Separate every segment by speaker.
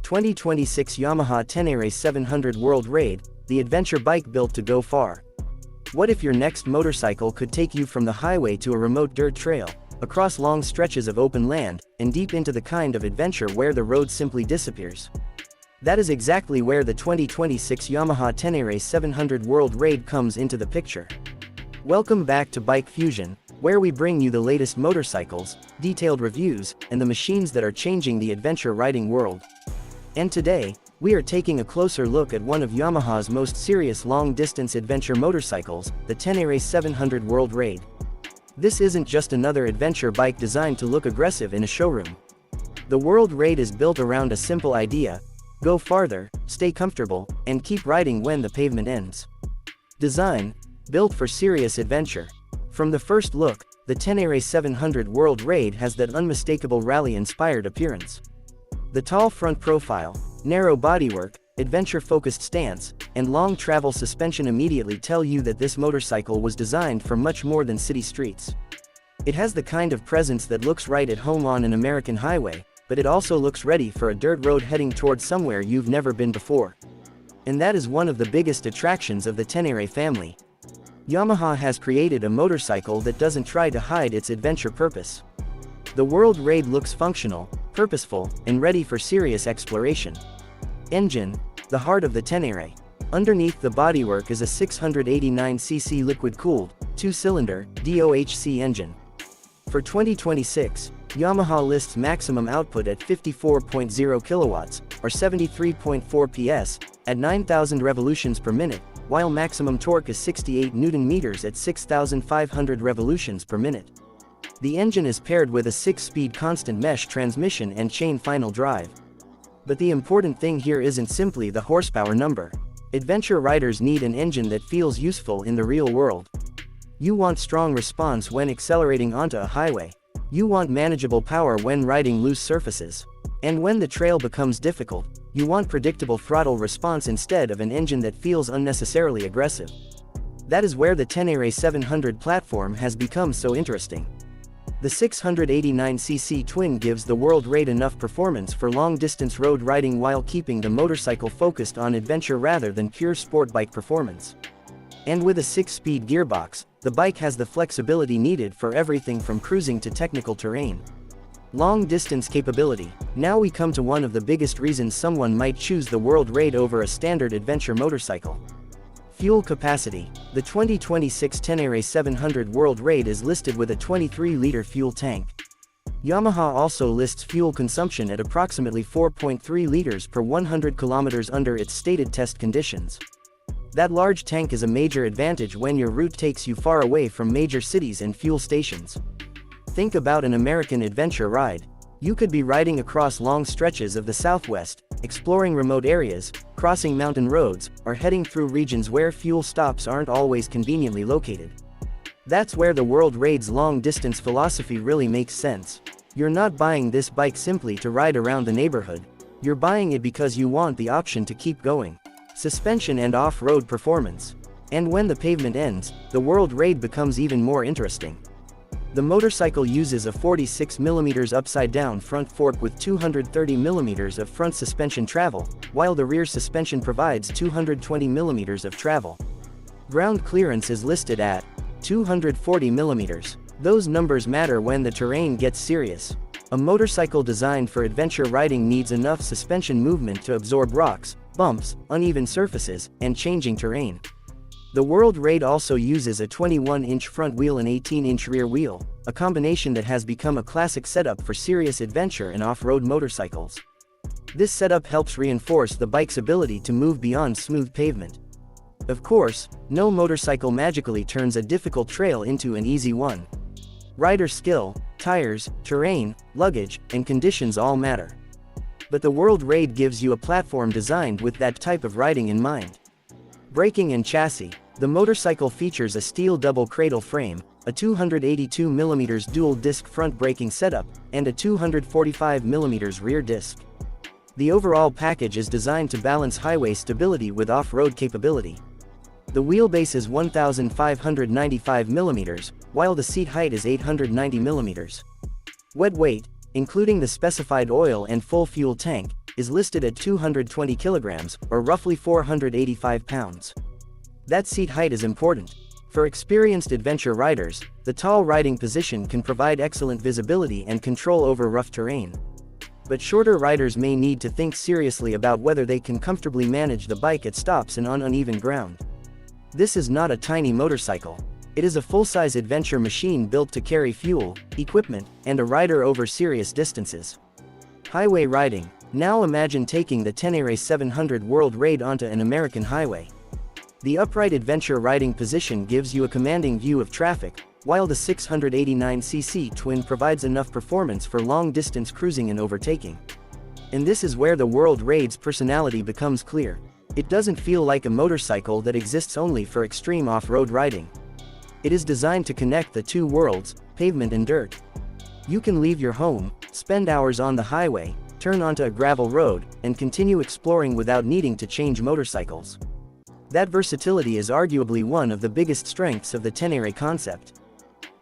Speaker 1: 2026 Yamaha Ténéré 700 World Raid, the adventure bike built to go far. What if your next motorcycle could take you from the highway to a remote dirt trail, across long stretches of open land, and deep into the kind of adventure where the road simply disappears? That is exactly where the 2026 Yamaha Ténéré 700 World Raid comes into the picture. Welcome back to BikeFusion, where we bring you the latest motorcycles, detailed reviews, and the machines that are changing the adventure riding world. And today, we are taking a closer look at one of Yamaha's most serious long-distance adventure motorcycles, the Ténéré 700 World Raid. This isn't just another adventure bike designed to look aggressive in a showroom. The World Raid is built around a simple idea: go farther, stay comfortable, and keep riding when the pavement ends. Design: built for serious adventure. From the first look, the Ténéré 700 World Raid has that unmistakable rally-inspired appearance. The tall front profile, narrow bodywork, adventure-focused stance, and long travel suspension immediately tell you that this motorcycle was designed for much more than city streets. It has the kind of presence that looks right at home on an American highway, but it also looks ready for a dirt road heading toward somewhere you've never been before. And that is one of the biggest attractions of the Ténéré family. Yamaha has created a motorcycle that doesn't try to hide its adventure purpose. The World Raid looks functional, purposeful, and ready for serious exploration. Engine: the heart of the Ténéré. Underneath the bodywork is a 689cc liquid-cooled, two-cylinder, DOHC engine. For 2026, Yamaha lists maximum output at 54.0 kilowatts, or 73.4 PS, at 9,000 revolutions per minute, while maximum torque is 68 Nm at 6,500 revolutions per minute. The engine is paired with a 6-speed constant mesh transmission and chain final drive. But the important thing here isn't simply the horsepower number. Adventure riders need an engine that feels useful in the real world. You want strong response when accelerating onto a highway. You want manageable power when riding loose surfaces. And when the trail becomes difficult, you want predictable throttle response instead of an engine that feels unnecessarily aggressive. That is where the Ténéré 700 platform has become so interesting. The 689cc twin gives the World Raid enough performance for long-distance road riding while keeping the motorcycle focused on adventure rather than pure sport bike performance. And with a 6-speed gearbox, the bike has the flexibility needed for everything from cruising to technical terrain. Long-distance capability. Now we come to one of the biggest reasons someone might choose the World Raid over a standard adventure motorcycle. Fuel capacity. The 2026 Ténéré 700 World Raid is listed with a 23-liter fuel tank. Yamaha also lists fuel consumption at approximately 4.3 liters per 100 kilometers under its stated test conditions. That large tank is a major advantage when your route takes you far away from major cities and fuel stations. Think about an American adventure ride. You could be riding across long stretches of the Southwest, exploring remote areas, crossing mountain roads, or heading through regions where fuel stops aren't always conveniently located. That's where the World Raid's long-distance philosophy really makes sense. You're not buying this bike simply to ride around the neighborhood. You're buying it because you want the option to keep going. Suspension and off-road performance. And when the pavement ends, the World Raid becomes even more interesting. The motorcycle uses a 46mm upside-down front fork with 230mm of front suspension travel, while the rear suspension provides 220mm of travel. Ground clearance is listed at 240mm. Those numbers matter when the terrain gets serious. A motorcycle designed for adventure riding needs enough suspension movement to absorb rocks, bumps, uneven surfaces, and changing terrain. The World Raid also uses a 21-inch front wheel and 18-inch rear wheel, a combination that has become a classic setup for serious adventure and off-road motorcycles. This setup helps reinforce the bike's ability to move beyond smooth pavement. Of course, no motorcycle magically turns a difficult trail into an easy one. Rider skill, tires, terrain, luggage, and conditions all matter. But the World Raid gives you a platform designed with that type of riding in mind. Braking and chassis. The motorcycle features a steel double cradle frame, a 282mm dual-disc front braking setup, and a 245mm rear disc. The overall package is designed to balance highway stability with off-road capability. The wheelbase is 1,595mm, while the seat height is 890mm. Wet weight, including the specified oil and full fuel tank, is listed at 220 kilograms, or roughly 485 pounds. That seat height is important. For experienced adventure riders, the tall riding position can provide excellent visibility and control over rough terrain. But shorter riders may need to think seriously about whether they can comfortably manage the bike at stops and on uneven ground. This is not a tiny motorcycle. It is a full-size adventure machine built to carry fuel, equipment, and a rider over serious distances. Highway riding. Now imagine taking the Ténéré 700 World Raid onto an American highway. The upright adventure riding position gives you a commanding view of traffic, while the 689cc twin provides enough performance for long-distance cruising and overtaking. And this is where the World Raid's personality becomes clear. It doesn't feel like a motorcycle that exists only for extreme off-road riding. It is designed to connect the two worlds, pavement and dirt. You can leave your home, spend hours on the highway, turn onto a gravel road, and continue exploring without needing to change motorcycles. That versatility is arguably one of the biggest strengths of the Ténéré concept.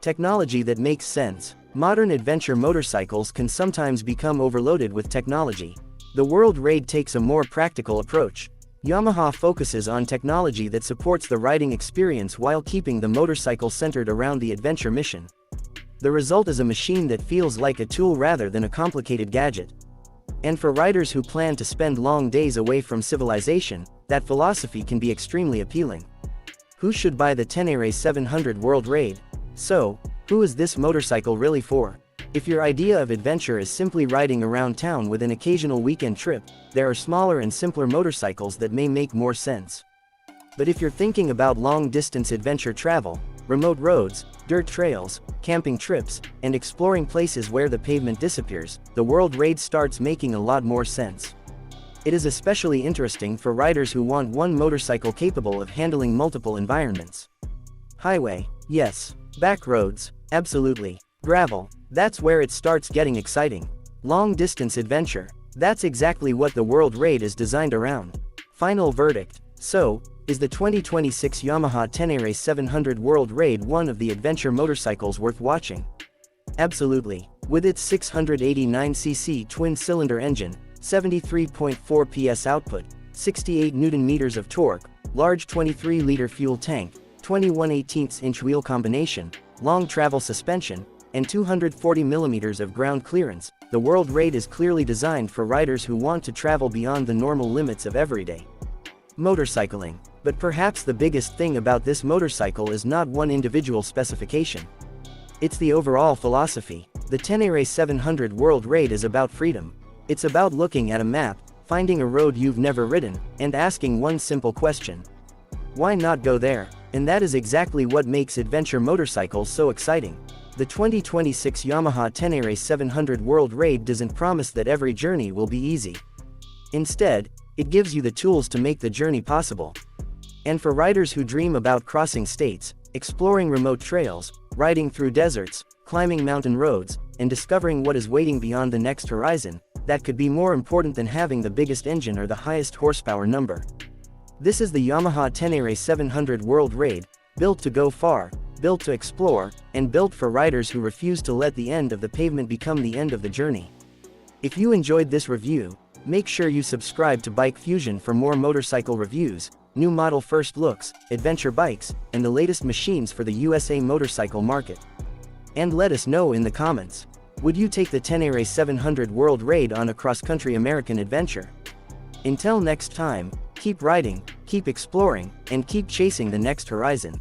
Speaker 1: Technology that makes sense. Modern adventure motorcycles can sometimes become overloaded with technology. The World Raid takes a more practical approach. Yamaha focuses on technology that supports the riding experience while keeping the motorcycle centered around the adventure mission. The result is a machine that feels like a tool rather than a complicated gadget. And for riders who plan to spend long days away from civilization, that philosophy can be extremely appealing. Who should buy the Ténéré 700 World Raid? So, who is this motorcycle really for? If your idea of adventure is simply riding around town with an occasional weekend trip, there are smaller and simpler motorcycles that may make more sense. But if you're thinking about long-distance adventure travel, remote roads, dirt trails, camping trips, and exploring places where the pavement disappears, the World Raid starts making a lot more sense. It is especially interesting for riders who want one motorcycle capable of handling multiple environments. Highway, yes. Back roads, absolutely. Gravel, that's where it starts getting exciting. Long-distance adventure, that's exactly what the World Raid is designed around. Final verdict. So, is the 2026 Yamaha Ténéré 700 World Raid one of the adventure motorcycles worth watching? Absolutely. With its 689cc twin-cylinder engine, 73.4 PS output, 68 Nm of torque, large 23-liter fuel tank, 21/18-inch wheel combination, long travel suspension, and 240 mm of ground clearance, the World Raid is clearly designed for riders who want to travel beyond the normal limits of everyday motorcycling. But perhaps the biggest thing about this motorcycle is not one individual specification. It's the overall philosophy. The Ténéré 700 World Raid is about freedom. It's about looking at a map, finding a road you've never ridden, and asking one simple question. Why not go there? And that is exactly what makes adventure motorcycles so exciting. The 2026 Yamaha Ténéré 700 World Raid doesn't promise that every journey will be easy. Instead, it gives you the tools to make the journey possible. And for riders who dream about crossing states, exploring remote trails, riding through deserts, climbing mountain roads, and discovering what is waiting beyond the next horizon, that could be more important than having the biggest engine or the highest horsepower number. This is the Yamaha Ténéré 700 World Raid, built to go far, built to explore, and built for riders who refuse to let the end of the pavement become the end of the journey. If you enjoyed this review, make sure you subscribe to BikeFusion for more motorcycle reviews, new model first looks, adventure bikes, and the latest machines for the USA motorcycle market. And let us know in the comments, would you take the Ténéré 700 World Raid on a cross-country American adventure? Until next time, keep riding, keep exploring, and keep chasing the next horizon.